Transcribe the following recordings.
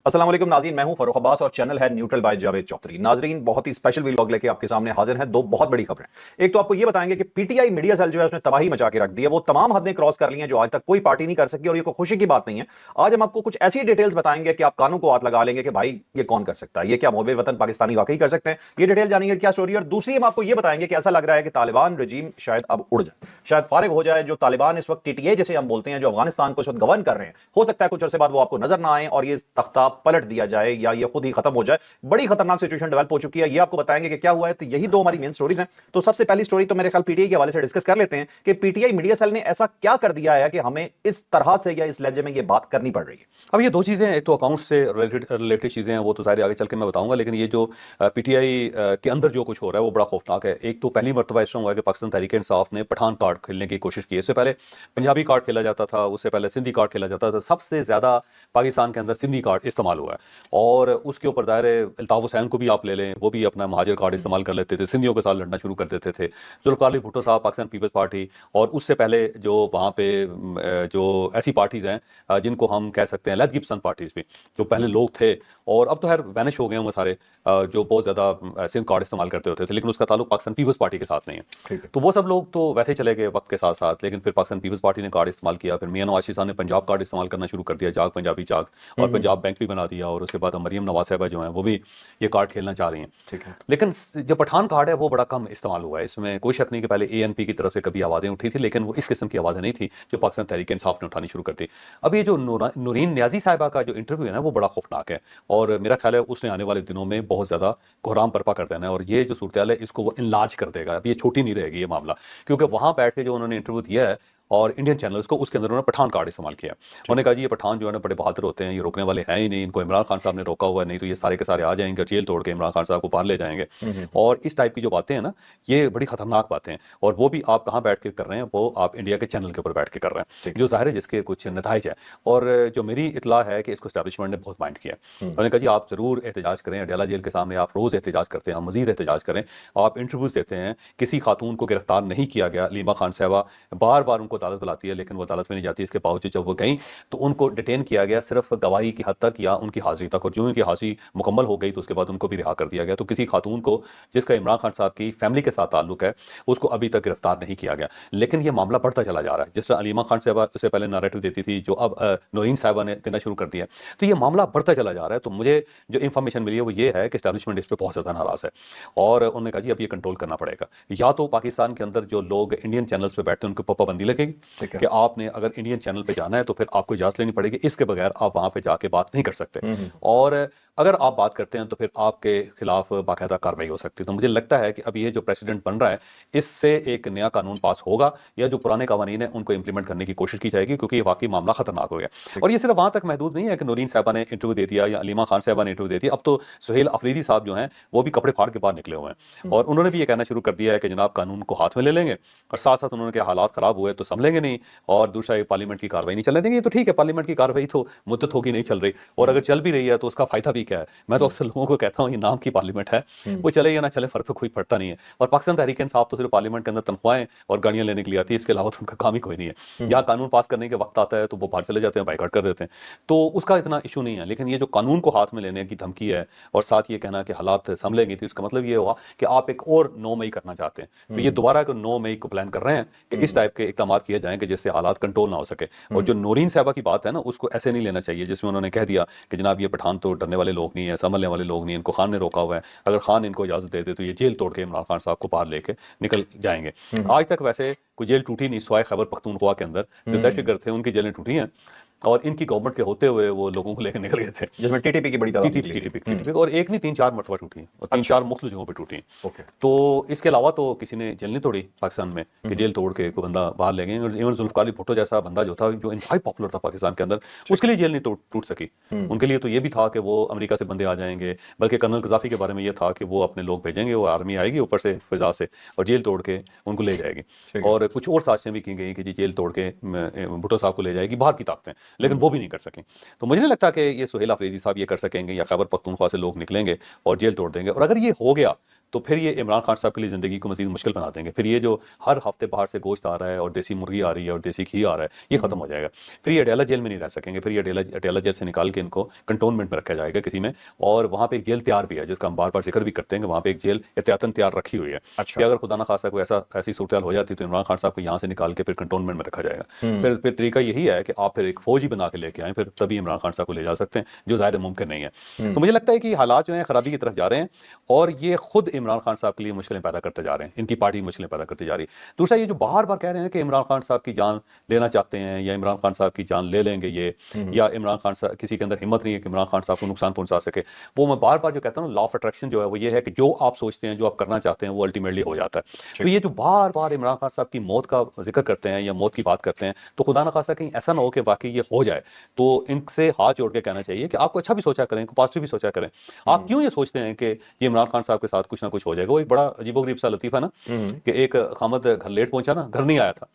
अस्सलाम वालेकुम नाज़रीन, मैं हूं फरूख अब्बास और चैनल है न्यूट्रल बाय जावेद चौधरी। नाज़रीन, बहुत ही स्पेशल व्लॉग लेके आपके सामने हाजिर हैं। दो बहुत बड़ी खबरें। एक तो आपको ये बताएंगे कि पीटीआई मीडिया सेल जो है उसने तबाही मचा के रख दी है। वो तमाम हदें क्रॉस कर ली हैं जो आज तक कोई पार्टी नहीं कर सकी, और ये कोई खुशी की बात नहीं है। आज हम आपको कुछ ऐसी डिटेल्स बताएंगे कि आप कानों को हाथ लगा लेंगे कि भाई ये कौन कर सकता है, ये क्या मोहब्बे वतन पाकिस्तानी वाकई कर सकते हैं। ये डिटेल जानेंगे क्या स्टोरी। और दूसरी हम आपको ये बताएंगे कि ऐसा लग रहा है कि तालिबान रजीम शायद अब उड़ जाए, शायद फारिग हो जाए। जो तालिबान इस वक्त टीटीए जिसे हम बोलते हैं, जो अफगानिस्तान को इस वक्त गवर्न कर रहे हैं, हो सकता है कुछ अरसे बाद वो आपको नजर ना आए और ये तख्ता पलट दिया जाए या ये खुद ही खत्म हो जाए। बड़ी खतरनाक सिचुएशन डेवलप हो चुकी है, ये आपको बताएंगे कि क्या हुआ है। तो यही दो हमारी मेन स्टोरीज हैं। तो सबसे पहली स्टोरी तो मेरे ख्याल पीटीआई के हवाले से डिस्कस कर लेते हैं कि पीटीआई मीडिया सेल ने ऐसा क्या कर दिया है कि हमें इस तरह से या इस लहजे में ये बात करनी पड़ रही है। अब ये दो चीज़ें, एक तो अकाउंट से रिलेटेड चीज़ें हैं, वो तो सारे आगे चल के मैं बताऊंगा, लेकिन ये जो पीटीआई के अंदर जो कुछ हो रहा है वो बड़ा खौफनाक है। एक तो पहली मरतबा इस तरह हुआ है कि पाकिस्तान तहरीक इंसाफ ने पठान कार्ड खेलने की कोशिश की। इससे पहले पंजाबी कार्ड खेला जाता था, उससे पहले सिंधी कार्ड खेला जाता था। सबसे ज़्यादा पाकिस्तान के अंदर सिंधी कार्ड इस्तेमाल हुआ है, और उसके ऊपर ज़ाहिर है अल्ताफ़ हुसैन को भी आप ले लें, वो भी अपना महाजिर कार्ड इस्तेमाल कर लेते थे, सिंधियों के साथ लड़ना शुरू कर देते थे। जुल्फ़िकार अली भुट्टो साहब, पाकिस्तान पीपल्स पार्टी, और उससे पहले जो वहाँ पे जो ऐसी पार्टीज़ हैं जिनको हम कह सकते हैं लेथ गिब्सन पार्टीज़ भी, जो पहले लोग थे और अब तो खैर वैनिश हो गए हैं वो सारे, जो बहुत ज़्यादा सिंध कार्ड इस्तेमाल करते होते थे, लेकिन उसका ताल्लुक पाकिस्तान पीपल्स पार्टी के साथ नहीं है। तो वो सब लोग तो वैसे ही चले गए वक्त के साथ साथ, लेकिन फिर पाकिस्तान पीपल्स पार्टी ने कार्ड इस्तेमाल किया। फिर मियां नवाज शरीफ साहब ने पंजाब कार्ड इस्तेमाल करना शुरू कर दिया, जाग पंजाबी जाग, और पंजाब बैंक भी बना दिया। और उसके बाद मरियम नवाज साहबा जो हैं वो भी ये कार्ड खेलना चाह रही हैं। लेकिन जो पठान कार्ड है वो बड़ा कम इस्तेमाल हुआ है। इसमें कोई शक नहीं कि पहले एएनपी की तरफ से कभी आवाज़ें उठी थी, लेकिन वो इस किस्म की आवाज़ें नहीं थी जो पाकिस्तान तहरीक इंसाफ ने उठानी शुरू कर दी। अब ये जो नूरीन न्याजी साहिबा का जो इंटरव्यू है ना वो बड़ा खौफनाक है, और मेरा ख्याल है उसने आने वाले दिनों में बहुत ज़्यादा कोहराम बर्पा कर देना है, और ये जो सूरत है इसको वो इनलाज कर देगा। अब ये छोटी नहीं रहेगी ये मामला, क्योंकि वहाँ बैठ के जो उन्होंने इंटरव्यू दिया है और इंडियन चैनल्स को, उसके अंदर उन्होंने पठान कार्ड इस्तेमाल किया। उन्होंने कहा जी ये पठान जो है ना बड़े बहादुर होते हैं, ये रोकने वाले हैं ही नहीं, इनको इमरान खान साहब ने रोका हुआ है, नहीं तो ये सारे के सारे आ जाएंगे और जेल तोड़ के इमरान खान साहब को बाहर ले जाएंगे। और इस टाइप की जो बातें हैं ना, ये बड़ी खतरनाक बातें हैं, और वो भी आप कहाँ बैठ के कर रहे हैं, वो आप इंडिया के चैनल के ऊपर बैठ के कर रहे हैं, जो ज़ाहिर है जिसके कुछ नताइज है। और जो मेरी इतला है कि इसको एस्टैब्लिशमेंट ने बहुत माइंड किया। उन्होंने कहा जी आप ज़रूर एहतजाज करें, अडयाला जेल के सामने आप रोज़ एहतजाज करते हैं, मज़ीद एहतजाज करें, आप इंटरव्यूज़ देते हैं। किसी खातून को गिरफ्तार नहीं किया गया, लीमा खान साहबा बार बार उनको अदालत बुलाती है, लेकिन वो अदालत में नहीं जाती। इसके बावजूद जब वो गई तो उनको डिटेन किया गया सिर्फ गवाही की हद तक या उनकी हाजिरी तक, और जो उनकी हाजिरी मुकम्मल हो गई तो उसके बाद उनको भी रिहा कर दिया गया। तो किसी खातून को जिसका इमरान खान साहब की फैमिली के साथ ताल्लुक है उसको अभी तक गिरफ्तार नहीं किया गया। लेकिन ये मामला बढ़ता चला जा रहा है। जिस तरह अलीमा खान साहबा उससे पहले नैरेटिव देती थी, जो अब नौरीन साहबा ने देना शुरू कर दिया, तो ये मामला बढ़ता चला जा रहा है। तो मुझे जो इन्फॉर्मेशन मिली है वो ये है कि एस्टैब्लिशमेंट इस पर बहुत ज़्यादा नाराज़ है, और उन्होंने कहा जी अब ये कंट्रोल करना पड़ेगा। या तो पाकिस्तान के अंदर जो लोग इंडियन चैनल्स पर बैठते हैं उनको पाबंदी लगेगी कि आपने अगर इंडियन चैनल पे जाना है तो फिर आपको इजाज़त लेनी पड़ेगी, इसके बगैर आप वहाँ पे जाके बात नहीं कर सकते, और अगर आप बात करते हैं तो फिर आपके खिलाफ बाकायदा कार्रवाई हो सकती है। तो मुझे लगता है कि अब ये जो प्रेसिडेंट बन रहा है इससे एक नया कानून पास होगा, या जो पुराने कानून हैं उनको इंप्लीमेंट करने की कोशिश की जाएगी, क्योंकि ये वाकई मामला खतरनाक हो गया। और ये सिर्फ वहाँ तक महदूद नहीं है कि नूरीन साहबा ने इंटरव्यू दे दिया या अलीमा खान साहबा ने इंटरव्यू दे दिया, अब तो सुहेल अफरीदी साहब जो हैं वो भी कपड़े फाड़ के बाहर निकले हुए हैं, और उन्होंने भी ये कहना शुरू कर दिया है कि जनाब कानून को हाथ में ले लेंगे, और साथ साथ उन्होंने कहा हालात ख़राब हुए तो संभलेंगे नहीं, और दूसरा पार्लियामेंट की कार्रवाई नहीं चलने देंगे। तो ठीक है, पार्लियामेंट की कार्रवाई तो मुद्दत होगी नहीं चल रही, और अगर चल भी रही है तो उसका फायदा भी क्या है। मैं तो अक्सर लोगों को कहता हूँ ये नाम की पार्लियामेंट है, वो चले या ना चले फर्क तो कोई पड़ता नहीं है। और पाकिस्तान तहरीक इंसाफ तो सिर्फ पार्लियामेंट के अंदर तनख्वाहें और गाड़ियां लेने के लिए आती है, इसके अलावा तो उनका काम ही कोई नहीं है। यहाँ कानून पास करने के वक्त आता है तो वो बाहर चले जाते हैं, बाइकआउट कर देते हैं, तो उसका इतना इशू नहीं है। लेकिन ये जो कानून को हाथ में लेने की धमकी है और साथ ये कहना कि हालात संभलेंगे, तो इसका मतलब ये हुआ कि आप एक और 9 मई करना चाहते हैं। तो ये दोबारा 9 मई को प्लान कर रहे हैं कि इस टाइप के इकदाम किए जाएं कि जिससे हालात कंट्रोल ना हो सके। और जो नूरीन साहबा की बात है ना, उसको ऐसे नहीं लेना चाहिए जिसमें उन्होंने कह दिया कि जनाब ये पठान तो डरने वाले लोग नहीं है, संभलने वाले लोग नहीं है, इनको खान ने रोका हुआ है, अगर खान इनको इजाज़त दे दे तो ये जेल तोड़ के इमरान खान साहब को बाहर लेके निकल जाएंगे। आज तक वैसे कोई जेल टूटी नहीं, सिवाय खैबर पख्तूनख्वा के अंदर जो दहशतगर्द थे उनकी जेलें टूटी हैं, और इनकी गवर्नमेंट के होते हुए वो लोगों को लेकर निकल गए थे, जिसमें टीटीपी की बड़ी तादाद टीटीपी, और एक नहीं 3-4 मरतबा टूटी हैं, और 3-4 मुख्तलिफ जगहों पे टूटी हैं। तो इसके अलावा तो किसी ने जेल नहीं तोड़ी पाकिस्तान में कि जेल तोड़ के कोई बंदा बाहर ले गए। इवन जुल्फ़िकार अली भुट्टो जैसा बंदा जो था, जो इंतहाई पॉपुलर था पाकिस्तान के अंदर, उसके लिए जेल नहीं टूट सकी। उनके लिए तो ये भी था कि वो अमेरिका से बंदे आ जाएंगे, बल्कि कर्नल कज़ाफ़ी के बारे में ये था कि वो अपने लोग भेजेंगे, वो आर्मी आएगी ऊपर से फ़िज़ा से और जेल तोड़ के उनको ले जाएगी। और कुछ और साजिशें भी की गई कि जी जेल तोड़ के भुट्टो साहब को ले जाएगी, बाहर की ताकतें, लेकिन वो भी नहीं कर सकें। तो मुझे नहीं लगता कि ये सुहेल अफरीदी साहब ये कर सकेंगे, या खैबर पख्तूनख्वा से लोग निकलेंगे और जेल तोड़ देंगे। और अगर ये हो गया تو پھر یہ عمران خان صاحب کے لیے زندگی کو مزید مشکل بنا دیں گے. پھر یہ جو ہر ہفتے باہر سے گوشت آ رہا ہے اور دیسی مرغی آ رہی ہے اور دیسی گھی آ رہا ہے, یہ ختم ہو جائے گا. پھر یہ اڈیالہ جیل میں نہیں رہ سکیں گے. پھر یہ اڈیالہ جیل سے نکال کے ان کو کنٹونمنٹ میں رکھا جائے گا کسی میں, اور وہاں پہ ایک جیل تیار بھی ہے جس کا ہم بار بار ذکر بھی کرتے ہیں کہ وہاں پہ ایک جیل احتیاطاً تیار رکھی ہوئی ہے کہ اگر خدا نہ خواستہ کوئی ایسی صورتحال ہو جاتی تو عمران خان صاحب کو یہاں سے نکال کے پھر کنٹونمنٹ میں رکھا جائے گا. پھر طریقہ یہی ہے کہ آپ پھر ایک فوج ہی بنا کے لے کے آئیں, پھر تبھی عمران خان صاحب کو لے جا سکتے ہیں, جو ظاہر ممکن نہیں ہے. تو مجھے لگتا ہے کہ حالات جو ہیں خرابی کی طرف جا رہے ہیں, اور یہ خود عمران خان صاحب کے لیے مشکلیں پیدا کرتے جا رہے ہیں, ان کی پارٹی مشکلیں پیدا کرتی جا رہی ہے. دوسرا یہ جو بار بار کہہ رہے ہیں کہ عمران خان صاحب کی جان لینا چاہتے ہیں یا عمران خان صاحب کی جان لے لیں گے یہ, یا عمران خان صاحب کسی کے اندر ہمت نہیں ہے کہ عمران خان صاحب کو نقصان پہنچا سکے, وہ میں بار بار جو کہتا ہوں لا آف اٹریکشن جو ہے وہ یہ ہے کہ جو آپ سوچتے ہیں جو آپ کرنا چاہتے ہیں وہ الٹیمیٹلی ہو جاتا ہے. تو یہ جو بار بار عمران خان صاحب کی موت کا ذکر کرتے ہیں یا موت کی بات کرتے ہیں, تو خدا نہ خواستہ کہیں ایسا نہ ہو کہ واقعی یہ ہو جائے, تو ان سے ہاتھ جوڑ کے کہنا چاہیے کہ آپ کو اچھا بھی سوچا کریں, پازیٹیو بھی سوچا کریں. آپ کیوں یہ سوچتے ہیں کہ یہ عمران خان صاحب کے ساتھ کچھ نہ کچھ ہو جائے گا؟ وہ ایک بڑا عجیب و غریب سا لطیفہ نا کہ ایک خامد گھر لیٹ پہنچا نا, گھر نہیں آیا تھا,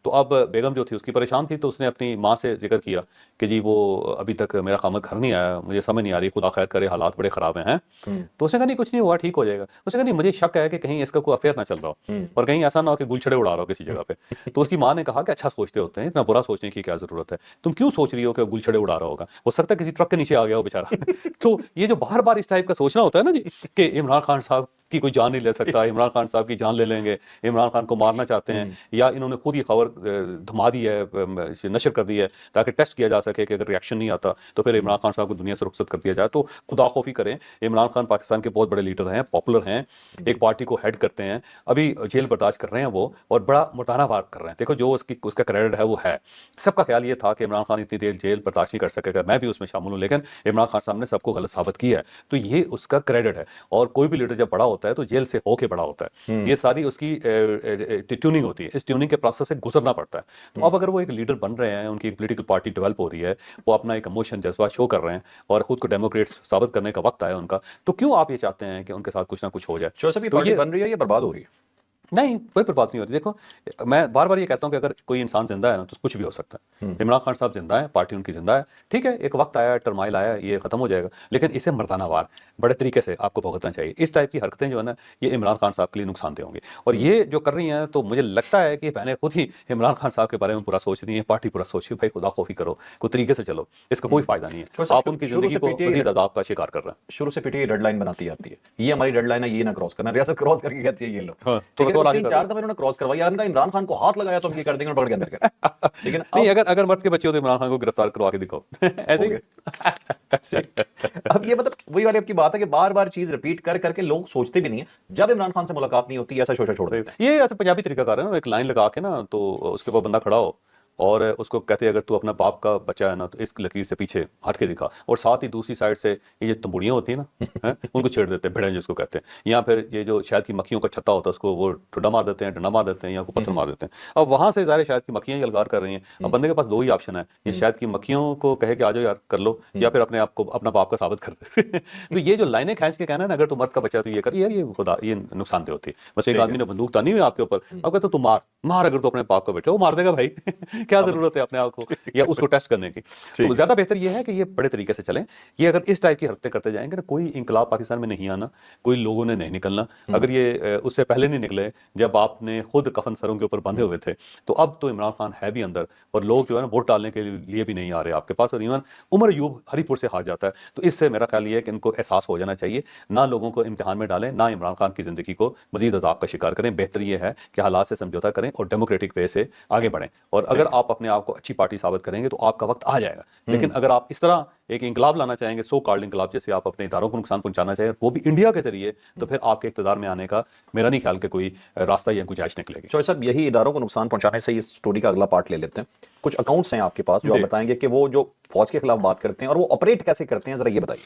تو اب بیگم جو تھی اس کی پریشان تھی, تو اس نے اپنی ماں سے ذکر کیا کہ جی وہ ابھی تک میرا خامد گھر نہیں آیا, مجھے سمجھ نہیں آ رہی, خدا خیر کرے حالات بڑے خراب ہیں. تو اس نے کہا نہیں کچھ نہیں ہوا, ٹھیک ہو جائے گا. اس نے کہا نہیں مجھے شک ہے کہ کہیں اس کا کوئی افیئر نہ چل رہا ہو اور کہیں ایسا نہ ہو کہ گلچھڑے اڑا رہا ہو کسی جگہ پہ. تو اس کی ماں نے کہا کہ اچھا سوچتے ہوتے ہیں, اتنا برا سوچنے کی کیا ضرورت ہے, تم کیوں سوچ رہی ہو کہ گلچھڑے اڑا رہا ہوگا, ہو سکتا ہے کسی ٹرک کے نیچے آ گیا ہو بیچارہ. تو یہ جو بار بار اس ٹائپ کا سوچنا ہوتا ہے نا جی کہ عمران خان صاحب کی کوئی جان نہیں لے سکتا, عمران خان صاحب کی جان لے لیں گے, عمران خان کو مارنا چاہتے ہیں, یا انہوں نے خود یہ خبر دھما دی ہے, نشر کر دی ہے تاکہ ٹیسٹ کیا جا سکے کہ اگر ریئیکشن نہیں آتا تو پھر عمران خان صاحب کو دنیا سے رخصت کر دیا جائے. تو خدا خوفی کریں. عمران خان پاکستان کے بہت بڑے لیڈر ہیں, پاپولر ہیں, ایک پارٹی کو ہیڈ کرتے ہیں, ابھی جیل برداشت کر رہے ہیں وہ, اور بڑا مردانہ وار کر رہے ہیں. دیکھو جو اس کا کریڈٹ ہے وہ ہے. سب کا خیال یہ تھا کہ عمران خان اتنی دیر جیل برداشت نہیں کر سکے گا, میں بھی اس میں شامل ہوں, لیکن عمران خان صاحب نے سب کو غلط ثابت کیا ہے, تو یہ اس کا کریڈٹ ہے. اور کوئی بھی لیڈر جب بڑا ہوتا ہے تو جیل سے ہو کے بڑا ہوتا ہے, یہ ساری اس کی ٹیوننگ ہوتی ہے, اس ٹیوننگ کے پروسیس سے گزرنا پڑتا ہے. تو اب اگر وہ ایک لیڈر بن رہے ہیں, ان کی ایک پولیٹیکل پارٹی ڈیولپ ہو رہی ہے, وہ اپنا ایک ایموشن جذبہ شو کر رہے ہیں اور خود کو ڈیموکریٹس ثابت کرنے کا وقت آیا ان کا, تو کیوں آپ یہ چاہتے ہیں کہ ان کے ساتھ کچھ نہ کچھ ہو جائے؟ جو سب پارٹی بن رہی ہے یہ برباد ہو رہی ہے. نہیں, کوئی برباد نہیں ہوتی. دیکھو میں بار بار یہ کہتا ہوں کہ اگر کوئی انسان زندہ ہے نا تو کچھ بھی ہو سکتا ہے. عمران خان صاحب زندہ ہیں, پارٹی ان کی زندہ ہے, ٹھیک ہے, ایک وقت آیا, ٹرمائل آیا, یہ ختم ہو جائے گا, لیکن اسے مردانہ وار بڑے طریقے سے آپ کو بھگتنا چاہیے. اس ٹائپ کی حرکتیں جو ہے نا یہ عمران خان صاحب کے لیے نقصان دہ ہوں گی, اور یہ جو کر رہی ہیں تو مجھے لگتا ہے کہ پہلے خود ہی عمران خان صاحب کے بارے میں پورا سوچ رہی ہیں, پارٹی پورا سوچ رہی ہے, بھائی خدا خوفی کرو, کوئی طریقے سے چلو, اس کا کوئی فائدہ نہیں ہے. آپ ان کی زندگی کو مزید عذاب کا شکار کر رہے ہیں. شروع سے PTI ڈیڈ لائن بناتی آتی ہے, یہ ہماری ڈیڈ لائن ہے, یہ نہ کراس کرنا, ریاست کراس کر کے کہتی ہے یہ لوگ. چار دفعہ انہوں نے کراس کروایا, ان کا عمران خان کو ہاتھ لگایا تو ہم یہ کر دیں گے, پکڑ کے اندر کر. لیکن نہیں, اگر مرد کے بچے ہو تو عمران خان کو گرفتار کروا کے دکھاؤ, ایسے ہی. اب یہ مطلب وہی والی آپ کی بات ہے کہ بار بار چیز ریپیٹ کر کر کے لوگ سوچتے بھی نہیں ہیں, جب عمران خان سے ملاقات نہیں ہوتی ایسا شوشہ چھوڑ دیتے ہیں. یہ ایسے پنجابی طریقہ کار ہے نا, ایک لائن لگا کے نا تو اس کے اوپر بندہ کھڑا ہو اور اس کو کہتے ہیں اگر تو اپنا باپ کا بچہ ہے نا تو اس لکیر سے پیچھے ہٹ کے دکھا, اور ساتھ ہی دوسری سائڈ سے یہ جو تمبوڑیاں ہوتی ہیں نا ان کو چھیڑ دیتے ہیں, بھیڑیں جس کو کہتے ہیں, یا پھر یہ جو شہد کی مکھیوں کا چھتا ہوتا ہے اس کو وہ ٹھڈا مار دیتے ہیں, ڈنڈا مار دیتے ہیں, یا کو پتھر مار دیتے ہیں. اب وہاں سے ظاہر شہد کی مکھیاں ہی الگار کر رہی ہیں. اب بندے کے پاس دو ہی آپشن ہے, یہ شہد کی مکھیوں کو کہے کہ آ جاؤ یار کر لو, یا پھر اپنے آپ کو اپنا باپ کا ثابت کر دے. تو یہ جو لائنیں کھینچ کے کہنا ہے نا اگر تو مرد کا بچہ تو یہ کر, یار یہ خدا یہ نقصان دہ ہوتی ہے. بس ایک آدمی نے بندوق تانی ہوئی آپ کے اوپر, اب کہتے تو مار اگر تو اپنے باپ کا بیٹا, وہ مار دے گا بھائی, کیا ضرورت ہے اپنے آپ کو یا اس کو ٹیسٹ کرنے کی. تو زیادہ بہتر یہ ہے کہ یہ بڑے طریقے سے چلیں. یہ اگر اس ٹائپ کی حرکتیں کرتے جائیں گے نا, کوئی انقلاب پاکستان میں نہیں آنا, کوئی لوگوں نے نہیں نکلنا. اگر یہ اس سے پہلے نہیں نکلے جب آپ نے خود کفن سروں کے اوپر باندھے ہوئے تھے, تو اب تو عمران خان ہے بھی اندر, اور لوگ جو ہے نا ووٹ ڈالنے کے لیے بھی نہیں آ رہے آپ کے پاس, اور ایون عمر ایوب ہری پور سے ہار جاتا ہے. تو اس سے میرا خیال یہ ہے کہ ان کو احساس ہو جانا چاہیے, نہ لوگوں کو امتحان میں ڈالیں, نہ عمران خان کی زندگی کو مزید عذاب کا شکار کریں. بہتر یہ ہے کہ حالات سے سمجھوتا کریں اور ڈیموکریٹک وے سے آگے بڑھیں. اور اگر آپ اپنے آپ کو اچھی پارٹی ثابت کریں گے تو آپ کا وقت آ جائے گا. لیکن اگر آپ اس طرح ایک انقلاب لانا چاہیں گے, سو کالڈ انقلاب, جیسے آپ اپنے اداروں کو نقصان پہنچانا چاہیں, وہ بھی انڈیا کے ذریعے, تو پھر آپ کے اقتدار میں آنے کا میرا نہیں خیال کہ کوئی راستہ یا گنجائش نکلے گی. چوہے صاحب, یہی اداروں کو نقصان پہنچانے سے اس اسٹوری کا اگلا پارٹ لے لیتے ہیں. کچھ اکاؤنٹس ہیں آپ کے پاس جو آپ بتائیں گے کہ وہ جو فوج کے خلاف بات کرتے ہیں اور وہ آپریٹ کیسے کرتے ہیں, ذرا یہ بتائیے.